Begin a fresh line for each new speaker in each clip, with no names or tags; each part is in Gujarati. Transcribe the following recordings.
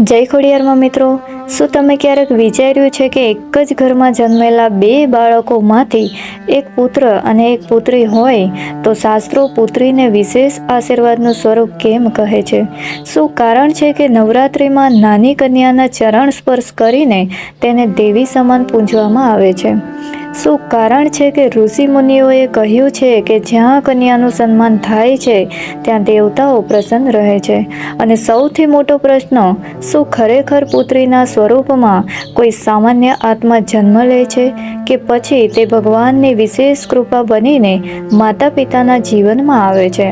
જય ખોડિયારમાં મિત્રો, શું તમે ક્યારેક વિચાર્યું છે કે એક જ ઘરમાં જન્મેલા બે બાળકોમાંથી એક પુત્ર અને એક પુત્રી હોય તો શાસ્ત્રો પુત્રીને વિશેષ આશીર્વાદનું સ્વરૂપ કેમ કહે છે? શું કારણ છે કે નવરાત્રિમાં નાની કન્યાના ચરણ સ્પર્શ કરીને તેને દેવી સમાન પૂજવામાં આવે છે? શું કારણ છે કે ઋષિ મુનિઓએ કહ્યું છે કે જ્યાં કન્યાનું સન્માન થાય છે ત્યાં દેવતાઓ પ્રસન્ન રહે છે? અને સૌથી મોટો પ્રશ્ન, શું ખરેખર પુત્રીના સ્વરૂપમાં કોઈ સામાન્ય આત્મા જન્મ લે છે કે પછી તે ભગવાનની વિશેષ કૃપા બનીને માતા પિતાના જીવનમાં આવે છે?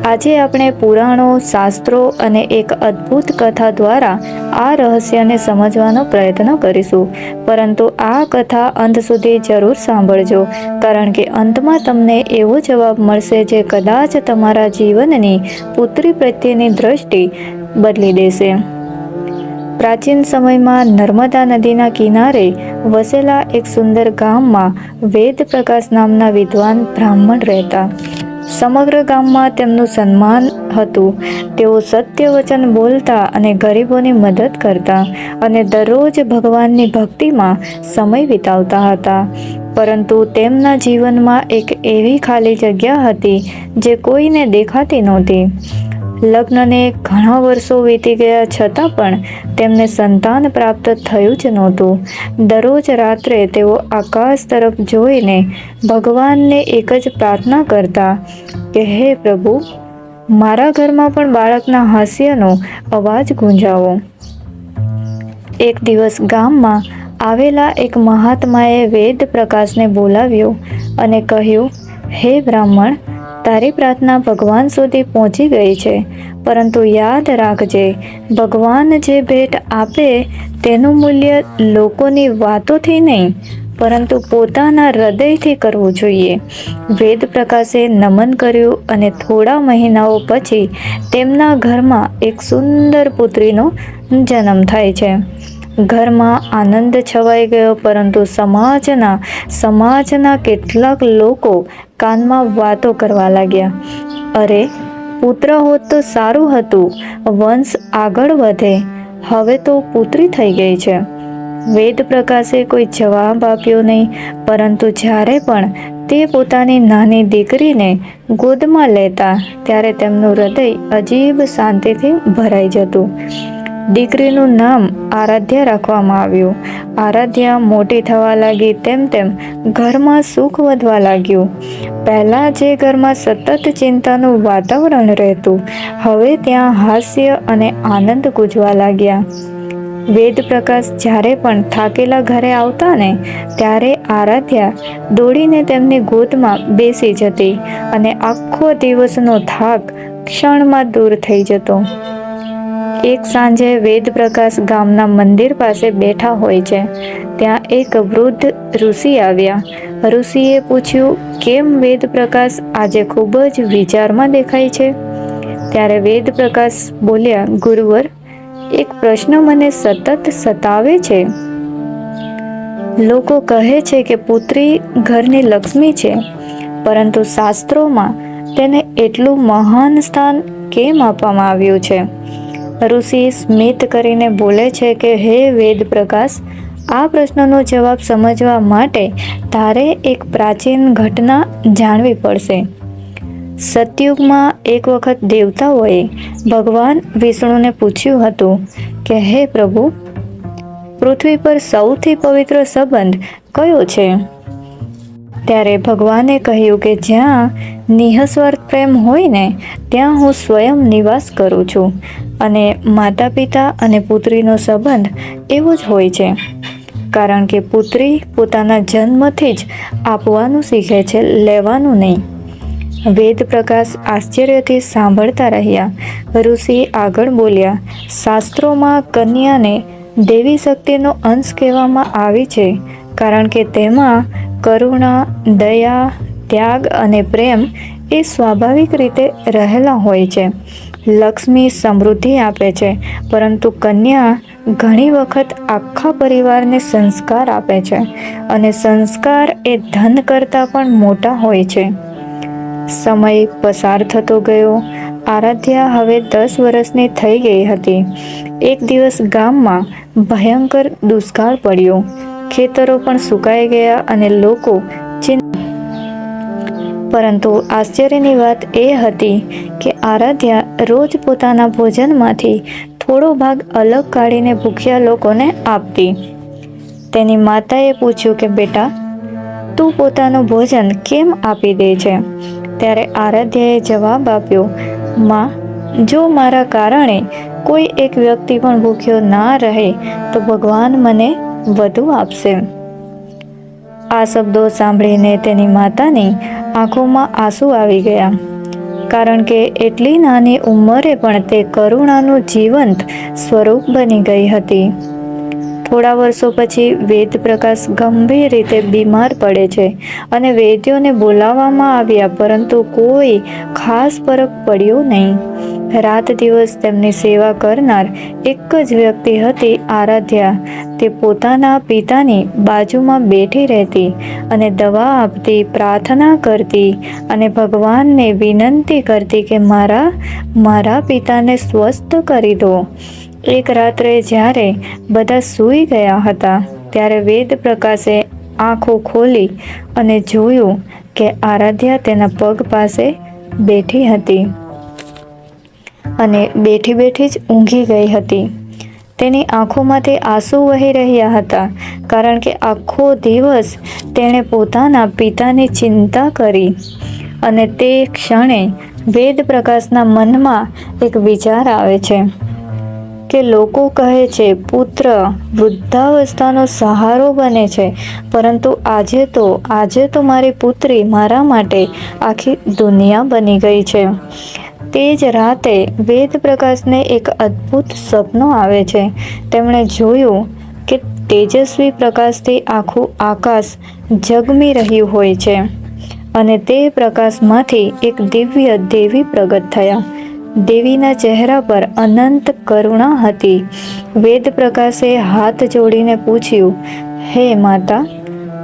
આજે આપણે પુરાણો, શાસ્ત્રો અને એક અદ્ભુત કથા દ્વારા આ રહસ્યને સમજવાનો પ્રયત્ન કરીશું. પરંતુ આ કથા અંત સુધી જરૂર સાંભળજો, કારણ કે અંતમાં તમને એવો જવાબ મળશે જે કદાચ તમારા જીવનની પુત્રી પ્રત્યેની દ્રષ્ટિ બદલી દેશે. પ્રાચીન સમયમાં નર્મદા નદીના કિનારે વસેલા એક સુંદર ગામમાં વેદપ્રકાશ નામના વિદ્વાન બ્રાહ્મણ રહેતા. સમગ્ર ગામમાં તેમનું સન્માન હતું. તેઓ સત્ય વચન બોલતા અને ગરીબોની મદદ કરતા અને દરરોજ ભગવાનની ભક્તિમાં સમય વિતાવતા હતા. પરંતુ તેમના જીવનમાં એક એવી ખાલી જગ્યા હતી જે કોઈને દેખાતી નહોતી. લગ્નને ઘણા વર્ષો વીતી ગયા છતાં પણ તેમને સંતાન પ્રાપ્ત થયું જ નહોતું. દરરોજ રાત્રે તેઓ આકાશ તરફ જોઈને ભગવાનને એક જ પ્રાર્થના કરતા કે હે પ્રભુ, મારા ઘરમાં પણ બાળકના હાસ્યનો અવાજ ગુંજાવો. એક દિવસ ગામમાં આવેલા એક મહાત્માએ વેદ પ્રકાશને બોલાવ્યો અને કહ્યું, હે બ્રાહ્મણ, તારી પ્રાર્થના ભગવાન સુધી પહોંચી ગઈ છે, પરંતુ યાદ રાખજે, ભગવાન જે ભેટ આપે તેનું મૂલ્ય લોકોની વાતોથી નહીં પરંતુ પોતાના હૃદયથી કરવું જોઈએ. વેદ પ્રકાશે નમન કર્યું અને થોડા મહિનાઓ પછી તેમના ઘરમાં એક સુંદર પુત્રીનો જન્મ થાય છે. ઘરમાં આનંદ છવાઈ ગયો, પરંતુ સમાજના કેટલાક લોકો કાનમાં વાતો કરવા લાગ્યા. અરે, પુત્ર હોત તો સારું હતું, વંશ આગળ વધે. હવે તો પુત્રી થઈ ગઈ છે. વેદ પ્રકાશે કોઈ જવાબ આપ્યો નહીં, પરંતુ જ્યારે પણ તે પોતાની નાની દીકરીને ગોદમાં લેતા ત્યારે તેમનું હૃદય અજીબ શાંતિથી ભરાઈ જતું. દીકરીનું નામ આરાધ્યા રાખવામાં આવ્યું. આરાધ્યા મોટી થવા લાગી તેમ તેમ ઘરમાં સુખ વધવા લાગ્યું. પહેલાં જે ઘરમાં સતત ચિંતાનું વાતાવરણ રહેતું, હવે ત્યાં હાસ્ય અને આનંદ ગુંજવા લાગ્યા. વેદ પ્રકાશ જ્યારે પણ થાકેલા ઘરે આવતા ને ત્યારે આરાધ્યા દોડીને તેમની ગોદમાં બેસી જતી અને આખો દિવસનો થાક ક્ષણમાં દૂર થઈ જતો. એક સાંજે વેદ પ્રકાશ ગામના મંદિર પાસે બેઠા હોય છે. ત્યાં એક વૃદ્ધ ઋષિ આવ્યા. ઋષિએ પૂછ્યું, કેમ વેદ પ્રકાશ આજે ખૂબ જ વિચારમાં દેખાય છે? ત્યારે વેદ પ્રકાશ બોલ્યા, ગુરુવર, એક પ્રશ્ન મને સતત સતાવે છે. લોકો કહે છે કે પુત્રી ઘરની લક્ષ્મી છે, પરંતુ શાસ્ત્રોમાં તેને એટલું મહાન સ્થાન કેમ આપવામાં આવ્યું છે? ઋષિ સ્મિત કરીને બોલે છે કે હે વેદ પ્રકાશ, આ પ્રશ્નનો જવાબ સમજવા માટે તારે એક પ્રાચીન ઘટના જાણવી પડશે. સતયુગમાં એક વખત દેવતાઓએ ભગવાન વિષ્ણુને પૂછ્યું હતું કે હે પ્રભુ, પૃથ્વી પર સૌથી પવિત્ર સંબંધ કયો છે? ત્યારે ભગવાને કહ્યું કે જ્યાં નિઃસ્વાર્થ પ્રેમ હોય ને ત્યાં હું સ્વયં નિવાસ કરું છું, અને માતા પિતા અને પુત્રીનો સંબંધ એવો જ હોય છે. કારણ કે પુત્રી પોતાના જન્મથી જ આપવાનું શીખે છે, લેવાનું નહીં. વેદ પ્રકાશ આશ્ચર્યથી સાંભળતા રહ્યા. ઋષિ આગળ બોલ્યા, શાસ્ત્રોમાં કન્યાને દેવી શક્તિનો અંશ કહેવામાં આવી છે, કારણ કે તેમાં કરુણા, દયા, ત્યાગ અને પ્રેમ એ સ્વાભાવિક રીતે રહેલા હોય છે. લક્ષ્મી સમૃદ્ધિ આપે છે, પરંતુ કન્યા ઘણી વખત આખા પરિવારને સંસ્કાર આપે છે, અને સંસ્કાર એ ધન કરતાં પણ મોટા હોય છે. સમય પસાર થતો ગયો આરાધ્યા હવે 10 વર્ષની થઈ ગઈ હતી. એક દિવસ ગામમાં ભયંકર દુષ્કાળ પડ્યો. ખેતરો પણ સુકાઈ ગયા અને લોકો પરંતુ આશ્ચર્યની વાત એ હતી કે આરાધ્યા રોજ પોતાના ભોજનમાંથી થોડો ભાગ અલગ કાઢીને ભૂખ્યા લોકોને આપતી. તેની માતાએ પૂછ્યું કે બેટા, તું પોતાનું ભોજન કેમ આપી દે છે? ત્યારે આરાધ્યાએ જવાબ આપ્યો, માં, જો મારા કારણે કોઈ એક વ્યક્તિ પણ ભૂખ્યો ના રહે તો ભગવાન મને વધુ આપશે. આ શબ્દો સાંભળીને તેની માતાની આંખોમાં આંસુ આવી ગયા, કારણ કે એટલી નાની ઉંમરે પણ તે કરુણાનું જીવંત સ્વરૂપ બની ગઈ હતી. થોડા વર્ષો પછી વેદપ્રકાશ ગંભીર રીતે બીમાર પડે છે અને વૈદ્યોને બોલાવવામાં આવ્યા, પરંતુ કોઈ ખાસ ફરક પડ્યો નહીં. રાત દિવસ તેમની સેવા કરનાર એક જ વ્યક્તિ હતી, આરાધ્યા. તે પોતાના પિતાની બાજુમાં બેઠી રહેતી અને દવા આપતી, પ્રાર્થના કરતી અને ભગવાનને વિનંતી કરતી કે મારા પિતાને સ્વસ્થ કરી દો. એક રાત્રે જ્યારે બધા સૂઈ ગયા હતા, ત્યારે વેદપ્રકાશે આંખો ખોલી અને જોયું કે આરાધ્યા તેના પગ પાસે બેઠી હતી અને બેઠી બેઠી જ ઊંઘી ગઈ હતી. તેની આંખોમાંથી આંસુ વહી રહ્યા હતા, કારણ કે આખો દિવસ તેણે પોતાના પિતાની ચિંતા કરી. અને તે ક્ષણે વેદપ્રકાશના મનમાં એક વિચાર આવે છે કે લોકો કહે છે પુત્ર વૃદ્ધાવસ્થાનો સહારો બને છે, પરંતુ આજે તો મારી પુત્રી મારા માટે આખી દુનિયા બની ગઈ છે. તે જ રાતે વેદપ્રકાશને એક અદ્ભુત સપનું આવે છે. તેમણે જોયું કે તેજસ્વી પ્રકાશથી આખું આકાશ ઝગમી રહ્યું હોય છે અને તે પ્રકાશમાંથી એક દિવ્ય દેવી પ્રગટ થયા. દેવીના ચહેરા પર અનંત કરુણા હતી. વેદપ્રકાશે હાથ જોડીને પૂછ્યું, હે માતા,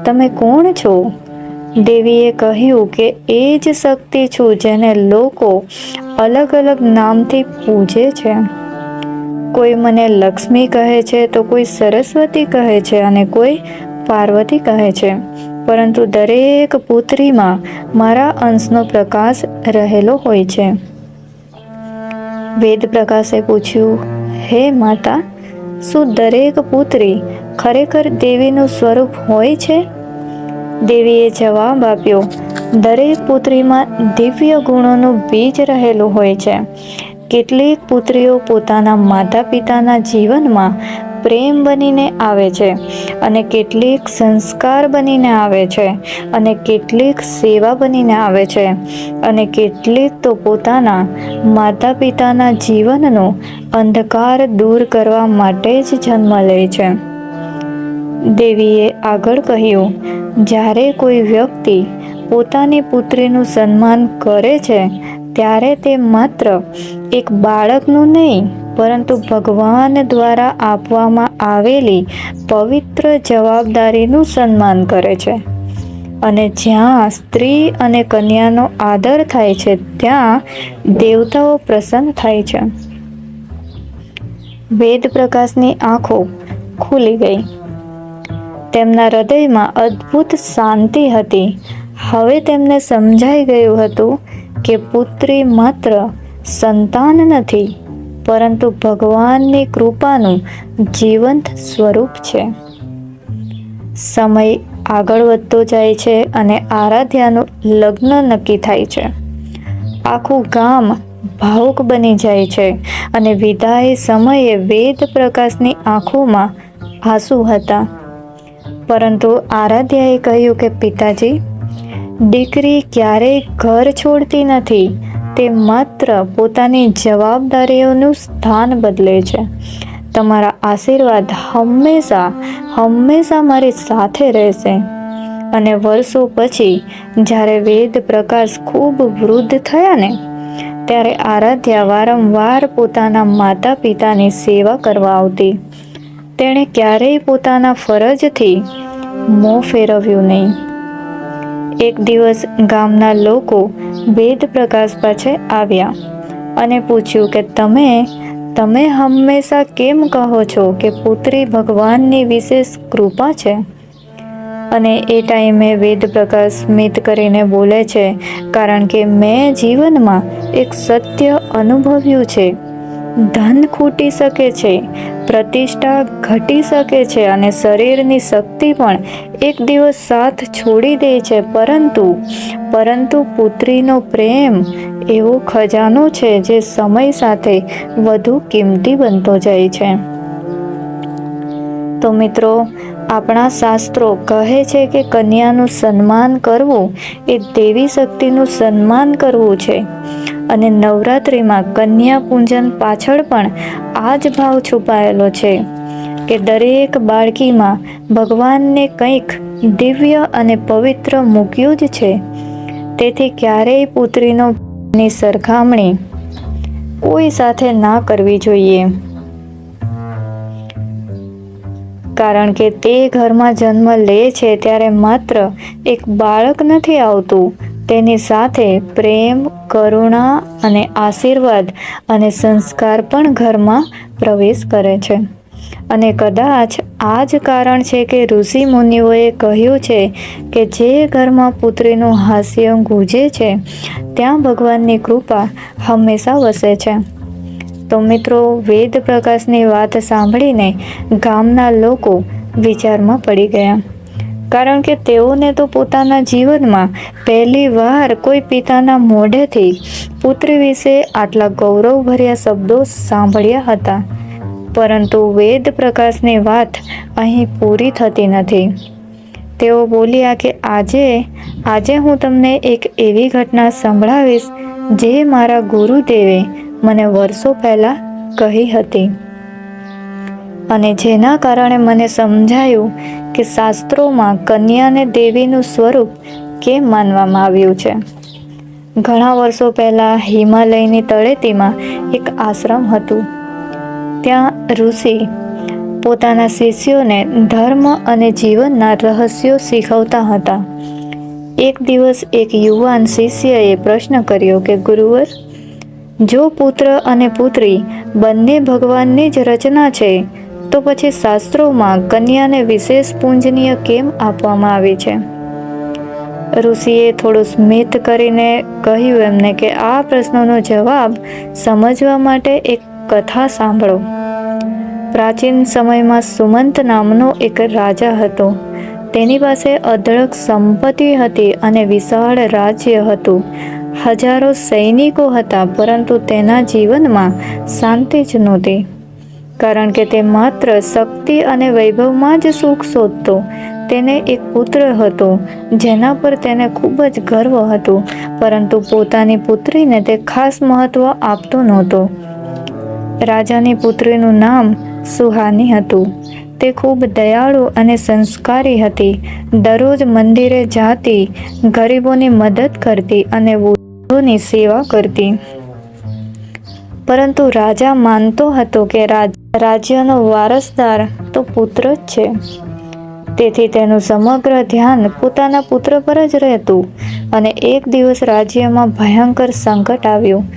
તમે કોણ છો? દેવીએ કહ્યું કે એ જ શક્તિ છું જેને લોકો અલગ અલગ નામથી પૂજે છે. કોઈ મને લક્ષ્મી કહે છે, તો કોઈ સરસ્વતી કહે છે અને કોઈ પાર્વતી કહે છે, પરંતુ દરેક પુત્રીમાં મારા અંશનો પ્રકાશ રહેલો હોય છે. વેદપ્રકાશે પૂછ્યું, હે માતા, શું દરેક પુત્રી ખરેખર દેવીનું સ્વરૂપ હોય છે? દેવીએ જવાબ આપ્યો, દરેક પુત્રીમાં દિવ્ય ગુણોનું બીજ રહેલું હોય છે. કેટલીક પુત્રીઓ પોતાના માતા પિતાના જીવનમાં પ્રેમ બનીને આવે છે અને કેટલીક સંસ્કાર બનીને આવે છે અને કેટલીક સેવા બનીને આવે છે અને કેટલીક તો પોતાના માતા પિતાના જીવનનો અંધકાર દૂર કરવા માટે જ જન્મ લે છે. દેવીએ આગળ કહ્યું, જ્યારે કોઈ વ્યક્તિ પોતાની પુત્રીનું સન્માન કરે છે, ત્યારે તે માત્ર એક બાળકનું નહીં, પરંતુ ભગવાન દ્વારા આપવામાં આવેલી પવિત્ર જવાબદારીનું સન્માન કરે છે. અને જ્યાં સ્ત્રી અને કન્યાનો આદર થાય છે, ત્યાં દેવતાઓ પ્રસન્ન થાય છે. વેદપ્રકાશની આંખો ખુલી ગઈ. તેમના હૃદયમાં અદ્ભુત શાંતિ હતી. હવે તેમને સમજાઈ ગયું હતું કે પુત્રી માત્ર સંતાન નથી, પરંતુ ભગવાનની કૃપાનું જીવંત સ્વરૂપ છે. સમય આગળ વધતો જાય છે અને આરાધ્યાનું લગ્ન નક્કી થાય છે. આખું ગામ ભાવુક બની જાય છે અને વિદાય સમયે વેદપ્રકાશની આંખોમાં આંસુ હતા. પરંતુ આરાધ્યાએ કહ્યું કે પિતાજી, દીકરી ક્યારેય ઘર છોડતી નથી. તે માત્ર પોતાની જવાબદારીઓનું સ્થાન બદલે છે. તમારા આશીર્વાદ હંમેશા મારી સાથે રહેશે. અને વર્ષો પછી જ્યારે વેદપ્રકાશ ખૂબ વૃદ્ધ થયા ને, ત્યારે આરાધ્યા વારંવાર પોતાના માતા પિતાની સેવા કરવા આવતી. તેણે ક્યારેય પોતાના ફરજથી મોં ફેરવ્યું નહીં. એક દિવસ ગામના લોકો વેદપ્રકાશ પાસે આવ્યા અને પૂછ્યું કે તમે હંમેશા કેમ કહો છો કે પુત્રી ભગવાનની વિશેષ કૃપા છે? અને એ ટાઈમે વેદપ્રકાશ સ્મિત કરીને બોલે છે, કારણ કે મેં જીવનમાં એક સત્ય અનુભવ્યું છે. ધન ખૂટી શકે છે, પ્રતિષ્ઠા ઘટી શકે છે અને શરીરની શક્તિ પણ એક દિવસ સાથ છોડી દે છે, પરંતુ પુત્રીનો પ્રેમ એવો ખજાનો છે જે સમય સાથે વધુ કિંમતી બનતો જાય છે. તો મિત્રો, આપણા શાસ્ત્રો કહે છે કે કન્યાનું સન્માન કરવું એ દેવી શક્તિનું સન્માન કરવું છે. અને નવરાત્રિમાં કન્યા પૂજન પાછળ પણ આ જ ભાવ છુપાયેલો છે કે દરેક બાળકીમાં ભગવાનને કંઈક દિવ્ય અને પવિત્ર મૂક્યું જ છે. તેથી ક્યારેય પુત્રીની સરખામણી કોઈ સાથે ના કરવી જોઈએ, કારણ કે તે ઘરમાં જન્મ લે છે ત્યારે માત્ર એક બાળક નથી આવતું, તેની સાથે પ્રેમ, કરુણા અને આશીર્વાદ અને સંસ્કાર પણ ઘરમાં પ્રવેશ કરે છે. અને કદાચ આ જ કારણ છે કે ઋષિ મુનિઓએ કહ્યું છે કે જે ઘરમાં પુત્રીનું હાસ્ય ગૂંજે છે ત્યાં ભગવાનની કૃપા હંમેશા વસે છે. તો મિત્રો, વેદ પ્રકાશની વાત સાંભળીને ગામના લોકો વિચારમાં પડી ગયા, કારણ કે તેઓને તો પોતાના જીવનમાં પહેલી વાર કોઈ પિતાના મોઢેથી પુત્રી વિશે આટલા ગૌરવભર્યા શબ્દો સાંભળ્યા હતા. પરંતુ વેદ પ્રકાશની વાત અહીં પૂરી થતી નથી. તેઓ બોલ્યા કે આજે હું તમને એક એવી ઘટના સંભળાવીશ જે મારા ગુરુદેવે મને વર્ષો પહેલાં કહી હતી અને જેના કારણે મને સમજાયું કે શાસ્ત્રોમાં કન્યાને દેવીનું સ્વરૂપ કેમ માનવામાં આવ્યું છે. ઘણા વર્ષો પહેલાં હિમાલયની તળેટીમાં એક આશ્રમ હતું. ત્યાં ઋષિ પોતાના શિષ્યોને ધર્મ અને જીવનના રહસ્યો શીખવતા હતા. એક દિવસ એક યુવાન શિષ્યએ પ્રશ્ન કર્યો કે ગુરુવર, જો પુત્ર અને પુત્રી બંને ભગવાનની જ રચના છે તો પછી શાસ્ત્રોમાં કન્યાને વિશેષ પૂજનીય કેમ આપવામાં આવી છે? ઋષિએ થોડું સ્મિત કરીને કહ્યું એમને કે આ પ્રશ્નનો જવાબ સમજવા માટે એક કથા સાંભળો. પ્રાચીન સમયમાં સુમંત નામનો એક રાજા હતો. તેની પાસે અઢળક સંપત્તિ હતી અને વિશાળ રાજ્ય હતું. હજારો સૈનિકો હતા, પરંતુ તેના જીવનમાં શાંતિ જ નહોતી, કારણ કે તે માત્ર શક્તિ અને વૈભવમાં જ સુખ શોધતો. તેને એક પુત્ર હતો જેના પર તેને ખૂબ જ ગર્વ હતું, પરંતુ પોતાની પુત્રીને તે ખાસ મહત્વ આપતો નહોતો. રાજાની પુત્રીનું નામ સુહાની હતું. તે ખૂબ દયાળુ અને સંસ્કારી હતી. દરરોજ મંદિરે જાતી, ગરીબોની મદદ કરતી અને વૃદ્ધોની સેવા કરતી. પરંતુ રાજા માનતો હતો કે રાજ્યનો વારસદાર તો પુત્ર જ છે, તેથી તેનું સમગ્ર ધ્યાન પોતાના પુત્ર પર જ રહેતું. અને એક દિવસ રાજ્યમાં ભયંકર સંકટ આવ્યું.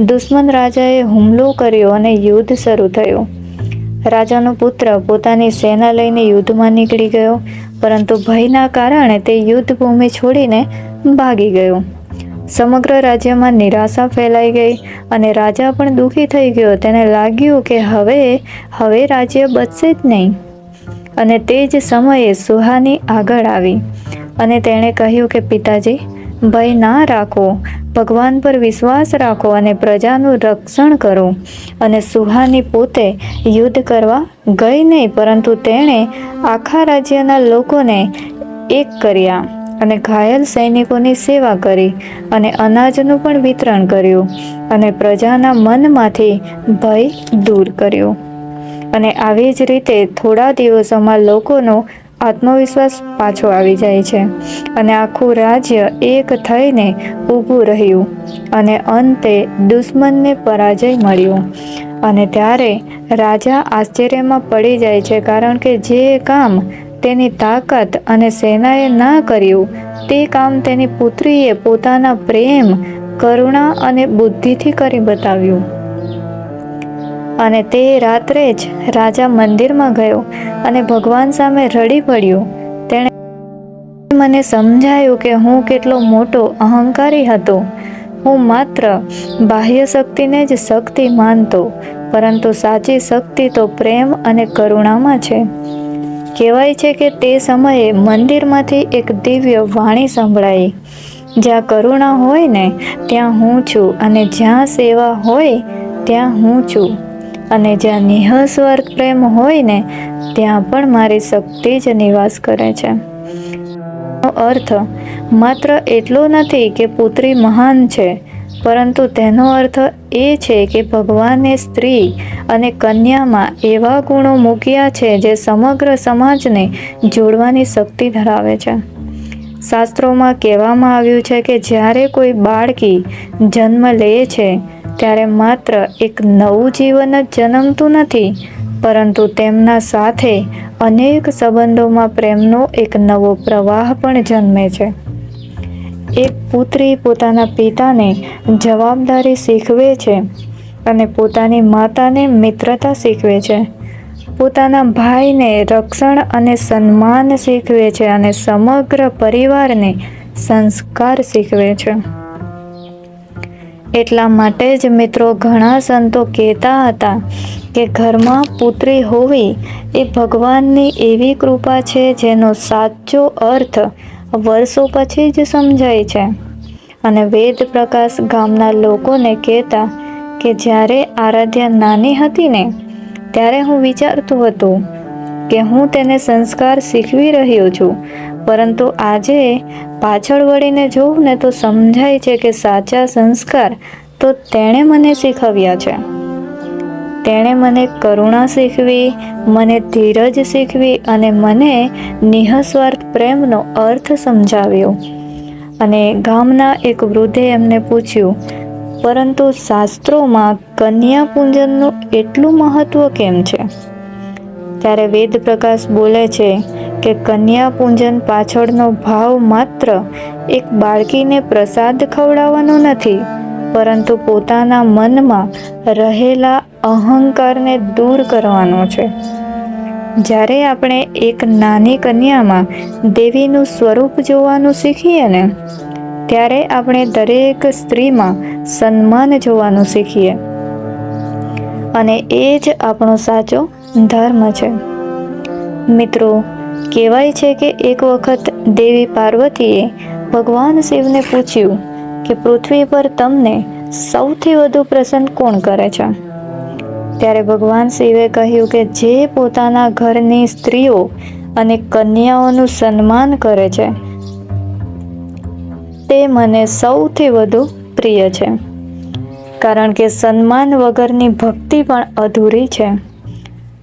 દુશ્મન રાજાએ હુમલો કર્યો અને યુદ્ધ શરૂ થયું. રાજાનો પુત્ર પોતાની સેના લઈને યુદ્ધમાં નીકળી ગયો, પરંતુ ભયના કારણે તે યુદ્ધ ભૂમિ છોડીને ભાગી ગયો. સમગ્ર રાજ્યમાં નિરાશા ફેલાઈ ગઈ અને રાજા પણ દુઃખી થઈ ગયો. તેને લાગ્યું કે હવે રાજ્ય બચશે જ નહીં. અને તે જ સમયે સુહાની આગળ આવી અને તેણે કહ્યું કે પિતાજી, ભય ના રાખો, ભગવાન પર વિશ્વાસ રાખો અને પ્રજાનું રક્ષણ કરો. અને સુહાની પોતે યુદ્ધ કરવા ગઈ નહીં, પરંતુ તેણે આખા રાજ્યના લોકોને એક કર્યા અને ઘાયલ સૈનિકોની સેવા કરી અને અનાજનું પણ વિતરણ કર્યું અને પ્રજાના મનમાંથી ભય દૂર કર્યો. અને આવી જ રીતે થોડા દિવસોમાં લોકોનો આત્મવિશ્વાસ પાછો આવી જાય છે અને આખું રાજ્ય એક થઈને ઊભું રહ્યું અને અંતે દુશ્મનને પરાજય મળ્યો. અને ત્યારે રાજા આશ્ચર્યમાં પડી જાય છે, કારણ કે જે કામ તેની તાકાત અને સેનાએ ના કર્યું તે કામ તેની પુત્રીએ પોતાના પ્રેમ, કરુણા અને બુદ્ધિથી કરી બતાવ્યું. અને તે રાત્રે જ રાજા મંદિરમાં ગયો અને ભગવાન સામે રડી પડ્યો. તેણે મને સમજાયું કે હું કેટલો મોટો અહંકારી હતો. હું માત્ર બાહ્ય શક્તિને જ શક્તિ માનતો, પરંતુ સાચી શક્તિ તો પ્રેમ અને કરુણામાં છે. કહેવાય છે કે તે સમયે મંદિરમાંથી એક દિવ્ય વાણી સંભળાઈ, જ્યાં કરુણા હોય ને ત્યાં હું છું, અને જ્યાં સેવા હોય ત્યાં હું છું, અને જ્યાં નિઃસ્વાર્થ પ્રેમ હોય ને ત્યાં પણ મારી શક્તિ જ નિવાસ કરે છે. અર્થ માત્ર એટલો નથી કે પુત્રી મહાન છે, પરંતુ તેનો અર્થ એ છે કે ભગવાને સ્ત્રી અને કન્યામાં એવા ગુણો મૂક્યા છે જે સમગ્ર સમાજને જોડવાની શક્તિ ધરાવે છે. શાસ્ત્રોમાં કહેવામાં આવ્યું છે કે જ્યારે કોઈ બાળકી જન્મ લે છે ત્યારે માત્ર એક નવું જીવન જ જન્મતું નથી, પરંતુ તેમના સાથે અનેક સંબંધોમાં પ્રેમનો એક નવો પ્રવાહ પણ જન્મે છે. એક પુત્રી પોતાના પિતાને જવાબદારી શીખવે છે અને પોતાની માતાને મિત્રતા શીખવે છે. પોતાના ભાઈને રક્ષણ અને સન્માન શીખવે છે અને સમગ્ર પરિવારને સંસ્કાર શીખવે છે. એટલા માટે જ મિત્રો ઘણા સંતો કહેતા હતા કે ઘરમાં પુત્રી હોવી એ ભગવાનની એવી કૃપા છે જેનો સાચો અર્થ વર્ષો પછી જ સમજાય છે. અને વેદ પ્રકાશ ગામના લોકોને કહેતા કે જ્યારે આરાધ્યા નાની હતી ને ત્યારે હું વિચારતો હતો કે હું તેને સંસ્કાર શીખવી રહ્યો છું, પરંતુ આજે પાછળ વળીને જોઉં ને તો સમજાય છે કે સાચા સંસ્કાર તો તેણે મને શીખવ્યા છે. તેણે મને કરુણા શીખવી, મને ધીરજ શીખવી અને મને નિઃસ્વાર્થ પ્રેમનો અર્થ સમજાવ્યો. અને ગામના એક વૃદ્ધે એમને પૂછ્યું, પરંતુ શાસ્ત્રોમાં કન્યા પૂજનનું એટલું મહત્વ કેમ છે? ત્યારે વેદ પ્રકાશ બોલે છે કે કન્યા પૂજન પાછળનો ભાવ માત્ર એક બાળકીને પ્રસાદ ખવડાવવાનો નથી, પરંતુ પોતાના મનમાં રહેલા અહંકારને દૂર કરવાનો છે. જ્યારે આપણે એક નાની કન્યામાં દેવીનું સ્વરૂપ જોવાનું શીખીએ ને ત્યારે આપણે દરેક સ્ત્રીમાં સન્માન જોવાનું શીખીએ, અને એ જ આપણો સાચો ધર્મ છે. મિત્રો, કહેવાય છે કે એક વખત દેવી પાર્વતીએ ભગવાન શિવને પૂછ્યું કે પૃથ્વી પર તમને સૌથી વધુ પ્રસન્ન કોણ કરે છે? ત્યારે ભગવાન શિવે કહ્યું કે જે પોતાના ઘરની સ્ત્રીઓ અને કન્યાઓનું સન્માન કરે છે તે મને સૌથી વધુ પ્રિય છે, કારણ કે સન્માન વગરની ભક્તિ પણ અધૂરી છે.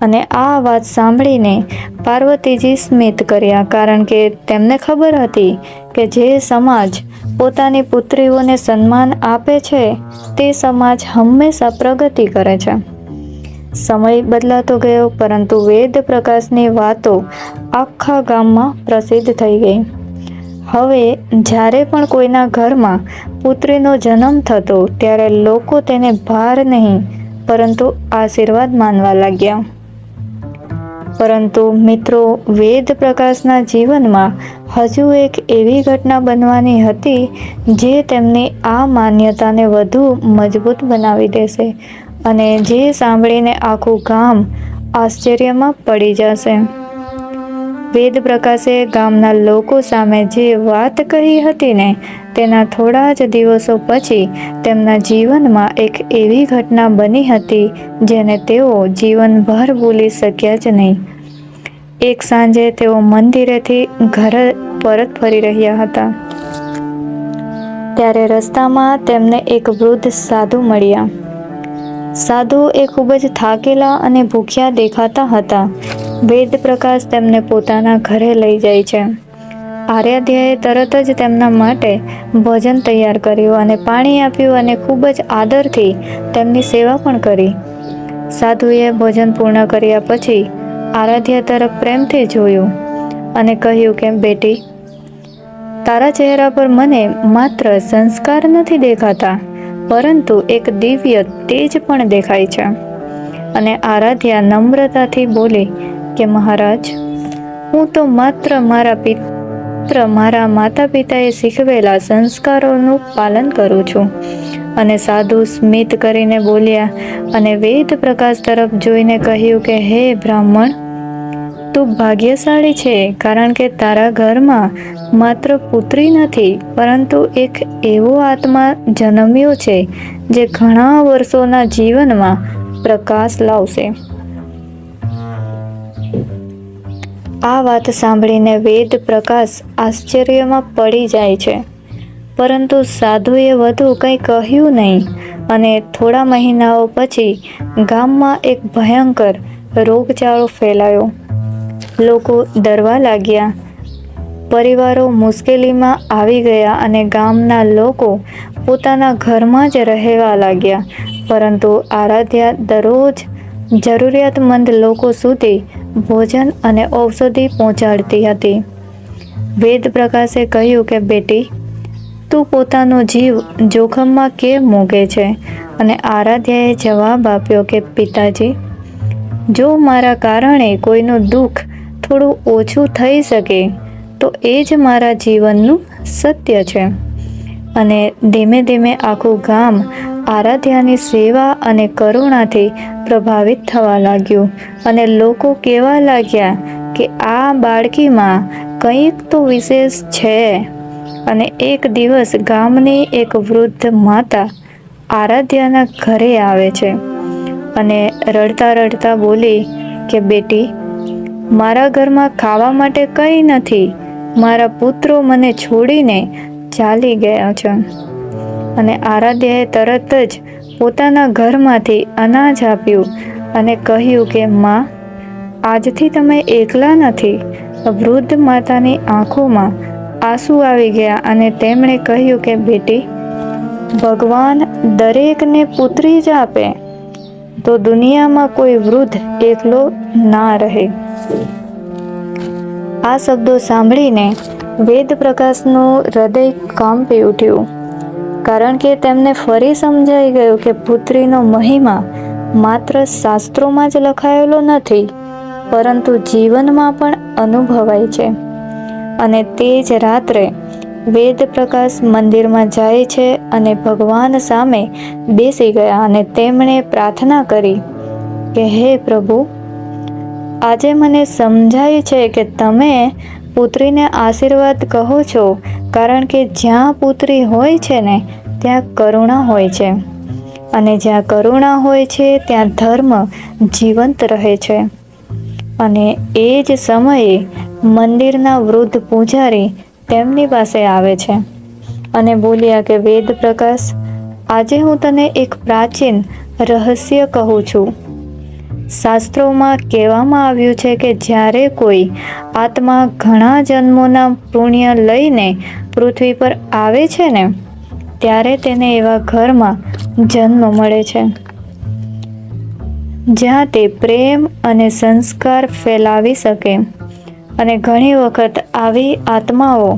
અને આ વાત સાંભળીને પાર્વતીજી સ્મિત કર્યા, કારણ કે તેમને ખબર હતી કે જે સમાજ પોતાની પુત્રીઓને સન્માન આપે છે તે સમાજ હંમેશા પ્રગતિ કરે છે. સમય બદલાતો ગયો, પરંતુ વેદ પ્રકાશની વાતો આખા ગામમાં પ્રસિદ્ધ થઈ ગઈ. હવે જ્યારે પણ કોઈના ઘરમાં પુત્રીનો જન્મ થતો ત્યારે લોકો તેને ભાર નહીં પરંતુ આશીર્વાદ માનવા લાગ્યા. પરંતુ મિત્રો, વેદ પ્રકાશના જીવનમાં હજુ એક એવી ઘટના બનવાની હતી જે તેમની આ માન્યતાને વધુ મજબૂત બનાવી દેશે, અને જે સાંભળીને આખું ગામ આશ્ચર્યમાં પડી જશે. વેદ પ્રકાશે ગામના લોકો સામે જે વાત કહી હતી ને તેના થોડા જ દિવસો પછી તેમના જીવનમાં એક એવી ઘટના બની હતી જેને તેઓ જીવનભર ભૂલી શક્યા જ નહીં. એક સાંજે તેઓ મંદિરેથી ઘરે પરત ફરી રહ્યા હતા. ત્યારે રસ્તામાં તેમને એક વૃદ્ધ સાધુ મળ્યા. સાધુ એ ખૂબ જ થાકેલા અને ભૂખ્યા દેખાતા હતા. વેદ પ્રકાશ તેમને પોતાના ઘરે લઈ જાય છે. આરાધ્યાએ તરત જ તેમના માટે ભોજન તૈયાર કર્યું અને પાણી આપ્યું અને ખૂબ જ આદરથી તેમની સેવા પણ કરી. સાધુએ ભોજન પૂર્ણ કર્યા પછી આરાધ્યા તરફ પ્રેમથી જોયું અને કહ્યું કે બેટી, તારા ચહેરા પર મને માત્ર સંસ્કાર નથી દેખાતા, પરંતુ એક દિવ્ય તેજ પણ દેખાય છે. અને આરાધ્યા નમ્રતાથી બોલી કે મહારાજ, હું તો માત્ર મારા માતા પિતાએ શીખવેલા સંસ્કારોનું પાલન કરું છું. અને સાધુ સ્મિત કરીને બોલ્યા અને વેદ પ્રકાશ તરફ જોઈને કહ્યું કે હે બ્રાહ્મણ, તું ભાગ્યશાળી છે, કારણ કે તારા ઘરમાં માત્ર પુત્રી નથી, પરંતુ એક એવો આત્મા જન્મ્યો છે જે ઘણા વર્ષોના જીવનમાં પ્રકાશ લાવશે. આ વાત સાંભળીને વેદ પ્રકાશ આશ્ચર્યમાં પડી જાય છે, પરંતુ સાધુએ વધુ કંઈ કહ્યું નહીં. અને થોડા મહિનાઓ પછી ગામમાં એક ભયંકર રોગચાળો ફેલાયો. લોકો ડરવા લાગ્યા, પરિવારો મુશ્કેલીમાં આવી ગયા અને ગામના લોકો પોતાના ઘરમાં જ રહેવા લાગ્યા. પરંતુ આરાધ્યા દરરોજ જરૂરિયાતમંદ લોકો સુધી ભોજન અને ઔષધિ પહોંચાડતી હતી. વેદ પ્રકાશે કહ્યું કે બેટી, તું પોતાનો જીવ જોખમમાં કેમ મૂકે છે? અને આરાધ્યાએ જવાબ આપ્યો કે પિતાજી, જો મારા કારણે કોઈનું દુઃખ થોડું ઓછું થઈ શકે તો એ જ મારા જીવનનું સત્ય છે. અને ધીમે ધીમે આખું ગામ આરાધ્યાની સેવા અને કરુણાથી પ્રભાવિત થવા લાગ્યું. અને લોકો કહેવા લાગ્યા કે આ બાળકીમાં કંઈક તો વિશેષ છે. અને એક દિવસ ગામની એક વૃદ્ધ માતા આરાધ્યાના ઘરે આવે છે અને રડતા રડતા બોલી કે બેટી, મારા ઘરમાં ખાવા માટે કંઈ નથી. મારા પુત્રો મને છોડીને ચાલી ગયા છે. અને આરાધ્યાએ તરત જ પોતાના ઘરમાંથી અનાજ આપ્યું અને કહ્યું કે માં, આજથી તમે એકલા નથી. વૃદ્ધ માતાની આંખોમાં આંસુ આવી ગયા અને તેમણે કહ્યું કે બેટી, ભગવાન દરેકને પુત્રી જ આપે તો દુનિયામાં કોઈ વૃદ્ધ એકલો ના રહે. આ શબ્દો સાંભળીને વેદ પ્રકાશનું હૃદય કાંપી ઉઠ્યું, કારણ કે તેમને ફરી સમજાઈ ગયું કે પુત્રીનો મહિમા માત્ર શાસ્ત્રોમાં જ લખાયેલો નથી, પરંતુ જીવનમાં પણ અનુભવાય છે. અને તે જ રાત્રે વેદ પ્રકાશ મંદિરમાં જાય છે અને ભગવાન સામે બેસી ગયા અને તેમણે પ્રાર્થના કરી કે હે પ્રભુ, આજે મને સમજાય છે કે તમે પુત્રીને આશીર્વાદ કહો છો, કારણ કે જ્યાં પુત્રી હોય છે ને ત્યાં કરુણા હોય છે, અને જ્યાં કરુણા હોય છે ત્યાં ધર્મ જીવંત રહે છે. અને એ જ સમયે મંદિરના વૃદ્ધ પૂજારી તેમની પાસે આવે છે અને બોલ્યા કે વેદ પ્રકાશ, આજે હું તને એક પ્રાચીન રહસ્ય કહું છું. શાસ્ત્રોમાં કહેવામાં આવ્યું છે કે જ્યારે કોઈ આત્મા ઘણા જન્મોના પુણ્ય લઈને પૃથ્વી પર આવે છે ને, ત્યારે તેને એવા ઘરમાં જન્મ મળે છે જ્યાં તે પ્રેમ અને સંસ્કાર ફેલાવી શકે. અને ઘણી વખત આવી આત્માઓ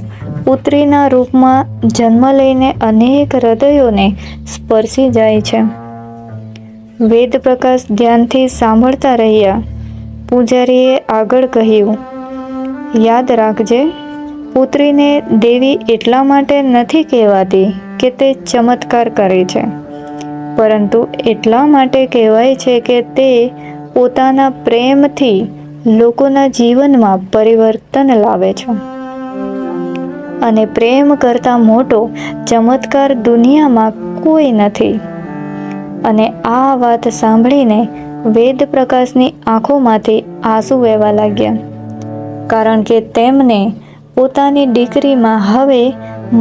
પુત્રીના રૂપમાં જન્મ લઈને અનેક હૃદયોને સ્પર્શી જાય છે. વેદ પ્રકાશ ધ્યાનથી સાંભળતા રહ્યા. પૂજારીએ આગળ કહ્યું, યાદ રાખજે, પુત્રીને દેવી એટલા માટે નથી કહેવાતી કે તે ચમત્કાર કરે છે, પરંતુ એટલા માટે કહેવાય છે કે તે પોતાના પ્રેમથી લોકોના જીવનમાં પરિવર્તન લાવે છે. અને પ્રેમ કરતાં મોટો ચમત્કાર દુનિયામાં કોઈ નથી. અને આ વાત સાંભળીને વેદ પ્રકાશની આંખોમાંથી આંસુ વહેવા લાગ્યા, કારણ કે તેમને પોતાની દીકરીમાં હવે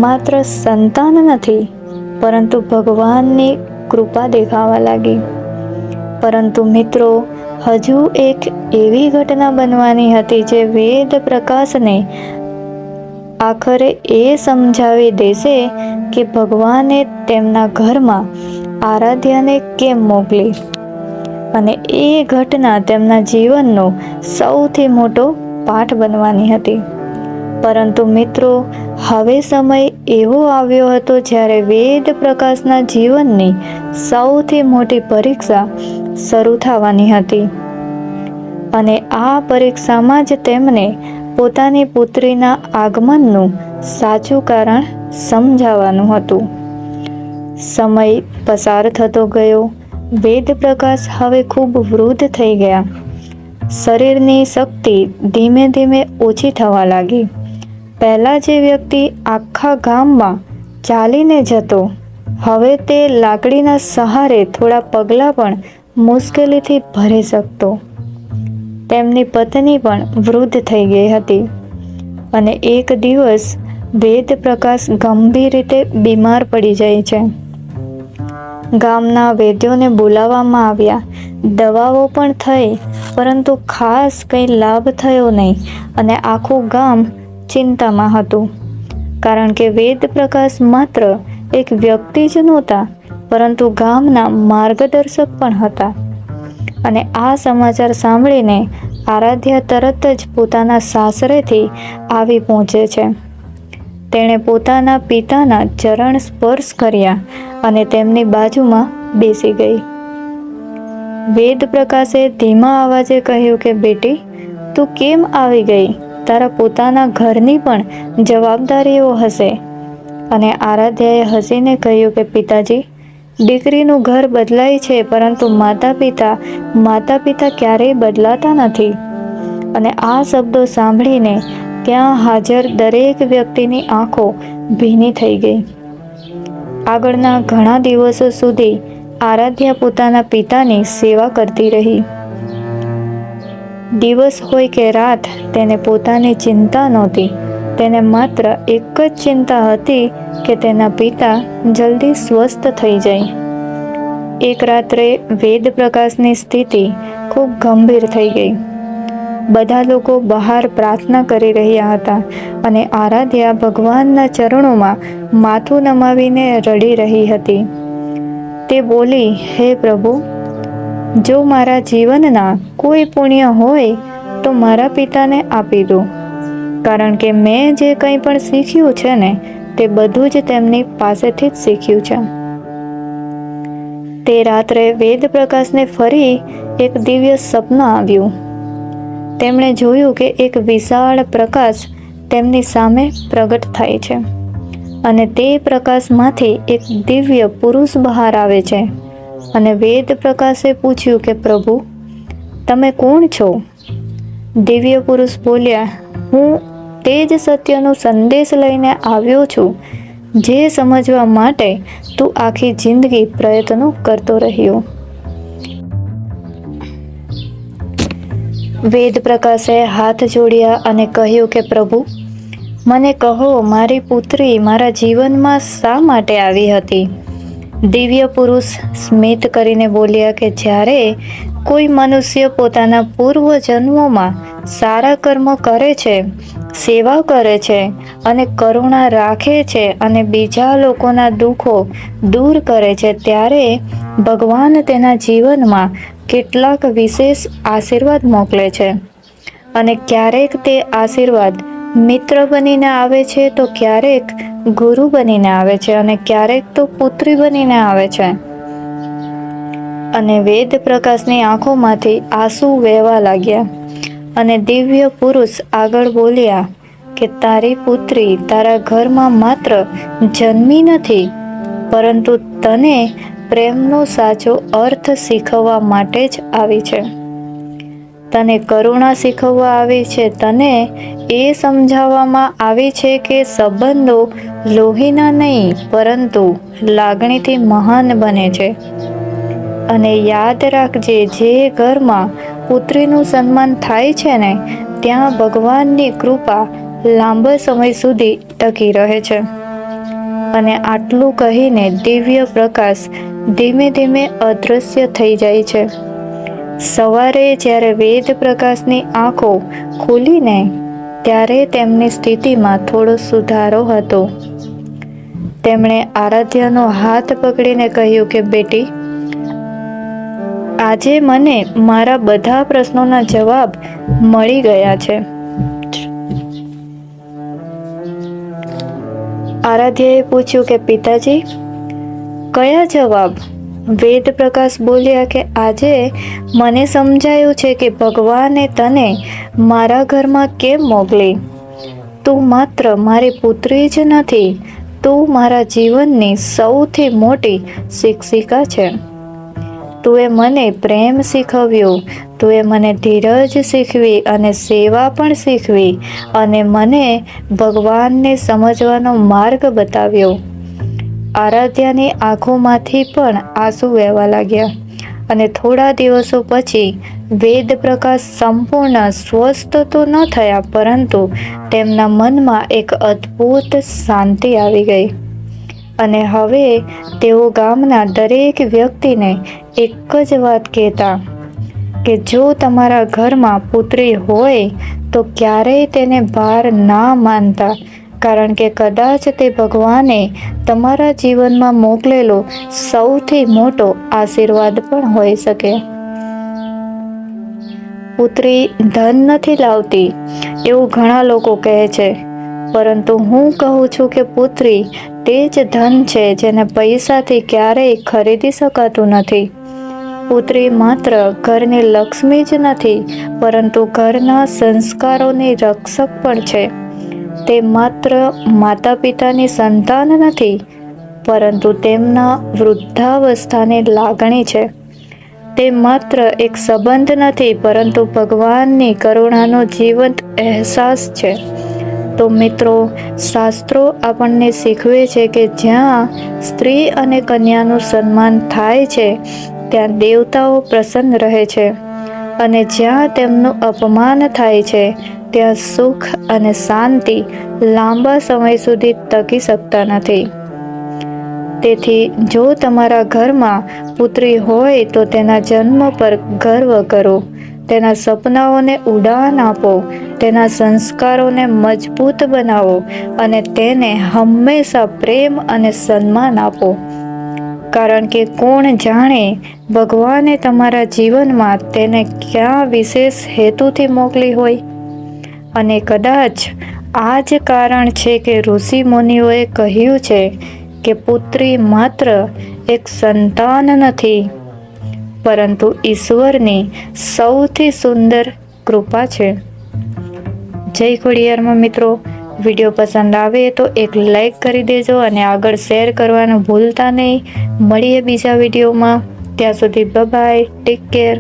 માત્ર સંતાન નથી, પરંતુ ભગવાનની કૃપા દેખાવા લાગી. પરંતુ મિત્રો, હજુ એક એવી ઘટના બનવાની હતી જે વેદ પ્રકાશને આખરે એ સમજાવી દેશે કે ભગવાને તેમના ઘરમાં આરાધ્યાને કેમ મોકલી. અને એ ઘટના તેમના જીવનનો સૌથી મોટો પાઠ બનવાની હતી. પરંતુ મિત્રો, હવે સમય એવો આવ્યો હતો જ્યારે વેદ પ્રકાશના જીવનની સૌથી મોટી પરીક્ષા શરૂ થવાની હતી. અને આ પરીક્ષામાં જ તેમને પોતાની પુત્રીના આગમનનું સાચું કારણ સમજાવવાનું હતું. સમય પસાર થતો ગયો. વેદ પ્રકાશ હવે ખૂબ વૃદ્ધ થઈ ગયા. શરીરની શક્તિ ધીમે ધીમે ઓછી થવા લાગી. પહેલાં જે વ્યક્તિ આખા ગામમાં ચાલીને જતો, હવે તે લાકડીના સહારે થોડા પગલાં પણ મુશ્કેલીથી ભરી શકતો. તેમની પત્ની પણ વૃદ્ધ થઈ ગઈ હતી અને એક દિવસ વેદ પ્રકાશ ગંભીર રીતે બીમાર પડી જાય છે. ગામના વૈદ્યોને બોલાવવામાં આવ્યા. દવાઓ પણ થઈ, પરંતુ ખાસ કંઈ લાભ થયો નહીં અને આખું ગામ ચિંતામાં હતું. કારણ કે વેદ પ્રકાશ માત્ર એક વ્યક્તિ જ નહોતા, પરંતુ ગામના માર્ગદર્શક પણ હતા. અને આ સમાચાર સાંભળીને આરાધ્યા તરત જ પોતાના સાસરેથી આવી પહોંચે છે. તેણે પોતાના પિતાના ચરણ સ્પર્શ કર્યા અને તેમની બાજુમાં બેસી ગઈ. વેદ પ્રકાશે ધીમા અવાજે કહ્યું કે બેટી, તું કેમ આવી ગઈ? તારા પોતાના ઘરની પણ જવાબદારીઓ હશે. અને આરાધ્યાએ હસીને કહ્યું કે પિતાજી, દીકરીનું ઘર બદલાય છે, પરંતુ માતા પિતા ક્યારેય બદલાતા નથી. અને આ શબ્દો સાંભળીને ત્યાં હાજર દરેક વ્યક્તિની આંખો ભીની થઈ ગઈ. આગળના ઘણા દિવસો સુધી આરાધ્યા પોતાના પિતાની સેવા કરતી રહી. દિવસ હોય કે રાત, તેને પોતાની ચિંતા નહોતી. તેને માત્ર એક જ ચિંતા હતી કે તેના પિતા જલ્દી સ્વસ્થ થઈ જાય. એક રાત્રે વેદ પ્રકાશની સ્થિતિ ખૂબ ગંભીર થઈ ગઈ. બધા લોકો બહાર પ્રાર્થના કરી રહ્યા હતા અને આરાધ્યા ભગવાનના ચરણોમાં માથું નમાવીને રડી રહી હતી. તે બોલી, હે પ્રભુ, જો મારા જીવનના કોઈ પુણ્ય હોય તો મારા પિતાને આપી દો, કારણ કે મેં જે કંઈ પણ શીખ્યું છે ને, તે બધું જ તેમની પાસેથી જ શીખ્યું છે. તે રાત્રે વેદ પ્રકાશને ફરી એક દિવ્ય સપનું આવ્યું. તેમણે જોયું કે એક વિશાળ પ્રકાશ તેમની સામે પ્રગટ થાય છે અને તે પ્રકાશમાંથી એક દિવ્ય પુરુષ બહાર આવે છે. અને વેદ પ્રકાશે પૂછ્યું કે પ્રભુ, તમે કોણ છો? દિવ્ય પુરુષ બોલ્યા, હું તે જ સત્યનો સંદેશ લઈને આવ્યો છું જે સમજવા માટે તું આખી જિંદગી પ્રયત્નો કરતો રહ્યો. વેદ પ્રકાશે હાથ જોડ્યા અને કહ્યું કે પ્રભુ, મને કહો, મારી પુત્રી મારા જીવનમાં શા માટે આવી હતી? દિવ્ય પુરુષ સ્મિત કરીને બોલ્યા કે જ્યારે કોઈ મનુષ્ય પોતાના પૂર્વ જન્મોમાં સારા કર્મ કરે છે, સેવા કરે છે અને કરુણા રાખે છે અને બીજા લોકોના દુઃખો દૂર કરે છે, ત્યારે ભગવાન તેના જીવનમાં કેટલાક વિશેષ આશીર્વાદ મોકલે છે. અને ક્યારેક તે આશીર્વાદ મિત્ર બનીને આવે છે, તો ક્યારેક ગુરુ બનીને આવે છે અને ક્યારેક તો પુત્રી બનીને આવે છે. અને વેદ પ્રકાશની આંખોમાંથી આંસુ વહેવા લાગ્યા અને દિવ્ય પુરુષ આગળ બોલ્યા કે તારી પુત્રી તારા ઘરમાં માત્ર જન્મી નથી, પરંતુ તને પ્રેમનો સાચો અર્થ શીખવવા માટે જ આવી છે. તને કરુણા શીખવવા આવી છે. તને એ સમજાવવામાં આવી છે કે સંબંધો લોહીના નહીં, પરંતુ લાગણીથી મહાન બને છે. અને યાદ રાખજે, જે ઘરમાં પુત્રીનું સન્માન થાય છે ને, ત્યાં ભગવાનની કૃપા લાંબા સમય સુધી ટકી રહે છે. અને આટલું કહીને દિવ્ય પ્રકાશ ધીમે ધીમે અદૃશ્ય થઈ જાય છે. સવારે જ્યારે વેદ પ્રકાશની આંખો ખુલીને, ત્યારે તેમની સ્થિતિમાં થોડો સુધારો હતો. તેમણે આરાધ્યાનો હાથ પકડીને કહ્યું કે બેટી, આજે મને મારા બધા પ્રશ્નોના જવાબ મળી ગયા છે. આરાધ્યાએ પૂછ્યું કે પિતાજી, કયા જવાબ? વેદ પ્રકાશ બોલ્યા કે આજે મને સમજાયું છે કે ભગવાને તને મારા ઘરમાં કેમ મોકલી. તું માત્ર મારી પુત્રી જ નથી, તું મારા જીવનની સૌથી મોટી શિક્ષિકા છે. તુંએ મને પ્રેમ શીખવ્યો, તુંએ મને ધીરજ શીખવી અને સેવા પણ શીખવી અને મને ભગવાનને સમજવાનો માર્ગ બતાવ્યો. આરાધ્યાની આંખોમાંથી પણ આંસુ વહેવા લાગ્યા અને થોડા દિવસો પછી વેદ પ્રકાશ સંપૂર્ણ સ્વસ્થ તો ન થયા, પરંતુ તેમના મનમાં એક અદ્ભુત શાંતિ આવી ગઈ અને હવે તેઓ ગામના દરેક વ્યક્તિને એક જ વાત કહેતા કે જો તમારા ઘરમાં પુત્રી હોય તો ક્યારેય તેને ભાર ના માનતા, કારણ કે કદાચ તે ભગવાને તમારા જીવનમાં મોકલેલો સૌથી મોટો આશીર્વાદ પણ હોઈ શકે. પુત્રી ધન નથી લાવતી એવું ઘણા લોકો કહે છે, પરંતુ હું કહું છું કે પુત્રી તે જ ધન છે જેને પૈસાથી ક્યારેય ખરીદી શકાતું નથી. પુત્રી માત્ર ઘરની લક્ષ્મી જ નથી, પરંતુ ઘરના સંસ્કારોની રક્ષક પણ છે. તે માત્ર માતા પિતાની સંતાન નથી, પરંતુ તેમના વૃદ્ધાવસ્થાની લાગણી છે. તે માત્ર એક સંબંધ નથી, પરંતુ ભગવાનની કરુણાનો જીવંત અહેસાસ છે. તો મિત્રો, શાસ્ત્રો આપણને શીખવે છે કે જ્યાં સ્ત્રી અને કન્યાનું સન્માન થાય છે ત્યાં દેવતાઓ પ્રસન્ન રહે છે, અને જ્યાં તેમનું અપમાન થાય છે ત્યાં સુખ અને શાંતિ લાંબા સમય સુધી ટકી શકતા નથી. તેથી જો તમારા ઘરમાં પુત્રી હોય તો તેના જન્મ પર ગર્વ કરો, તેના સપનાઓને ઉડાન આપો, તેના સંસ્કારોને મજબૂત બનાવો અને તેને હંમેશા પ્રેમ અને સન્માન આપો. કારણ કે કોણ જાણે ભગવાને તમારા જીવનમાં તેને ક્યાં વિશેષ હેતુથી મોકલી હોય. અને કદાચ આ જ કારણ છે કે ઋષિ મુનિઓએ કહ્યું છે કે પુત્રી માત્ર એક સંતાન નથી, પરંતુ ઈશ્વરની સૌથી સુંદર કૃપા છે. જય ખોડિયારમાં મિત્રો, વિડીયો પસંદ આવે તો એક લાઈક કરી દેજો અને આગળ શેર કરવાનું ભૂલતા નહીં. મળીએ બીજા વિડીયોમાં. ત્યાં સુધી બાય બાય, ટેક કેર.